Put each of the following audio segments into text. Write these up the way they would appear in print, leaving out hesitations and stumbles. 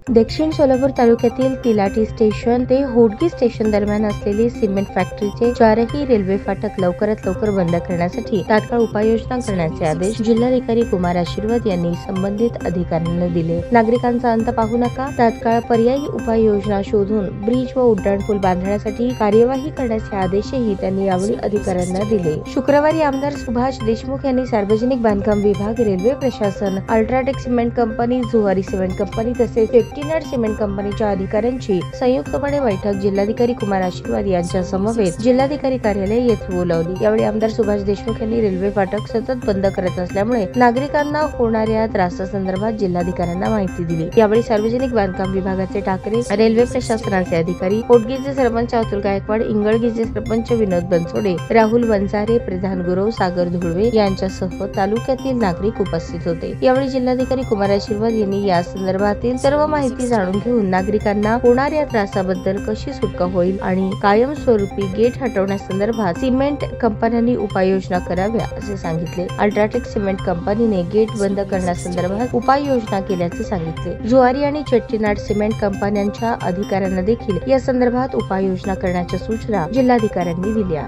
दक्षिण सोलापूर तालुक्यातील तिलाटी स्टेशन ते होडगी स्टेशन दरम्यान असलेली सिमेंट फॅक्टरीचे 4ही रेल्वे फाटक लवकरात लवकर बंद करण्यासाठी तात्काळ उपाययोजना करण्याचे आदेश जिल्हाधिकारी कुमार आशीर्वाद यांनी संबंधित अधिकाऱ्यांना दिले। नागरिकांचा अंत पाहू नका, तात्काळ पर्यायी उपाययोजना शोधून ब्रिज व उड्डाणपूल बांधण्यासाठी कार्यवाही करण्याचे आदेशही त्यांनी यावेळी अधिकाऱ्यांना दिले। शुक्रवारी आमदार सुभाष देशमुख यांनी सार्वजनिक बांधकाम विभाग, रेल्वे प्रशासन, UltraTech cement company, Zuari cement company तसेच सेफ्टीनेट सिमेंट कंपनीच्या अधिकाऱ्यांची संयुक्तपणे बैठक जिल्हाधिकारी कुमार आशीर्वाद यांच्या समवेत जिल्हाधिकारी कार्यालय येथे बोलावली। यावेळी आमदार सुभाष देशमुख यांनी रेल्वे फाटक सतत बंद करत असल्यामुळे नागरिकांना होणाऱ्या त्रासासंदर्भात जिल्हाधिकाऱ्यांना माहिती दिली। यावेळी सार्वजनिक बांधकाम विभागाचे ठाकरे, रेल्वे प्रशासनाचे अधिकारी, होडगीचे सरपंच अतुल गायकवाड, इंगळगीचे सरपंच विनोद बनसोडे, राहुल वंजारे, प्रधान गुरव, सागर धुळवे यांच्यासह तालुक्यातील नागरिक उपस्थित होते। यावेळी जिल्हाधिकारी कुमार आशीर्वाद यांनी या संदर्भातील सर्व माहिती जाणून घेऊन नागरिकांना होणाऱ्या त्रासाबद्दल कशी सुटका होईल आणि कायमस्वरूपी गेट हटवण्यासंदर्भात सिमेंट कंपन्यांनी उपाययोजना कराव्या असे सांगितले। अल्ट्राटेक सिमेंट कंपनीने गेट बंद करण्यासंदर्भात उपाययोजना केल्याचे सांगितले। जुवारी आणि चेट्टीनाड सिमेंट कंपन्यांच्या अधिकाऱ्यांना देखील या संदर्भात उपाययोजना करण्याच्या सूचना जिल्हाधिकाऱ्यांनी दिल्या।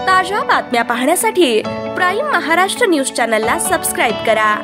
ताज्या बातम्या पाहण्यासाठी प्राईम महाराष्ट्र न्यूज चॅनलला सबस्क्राईब करा।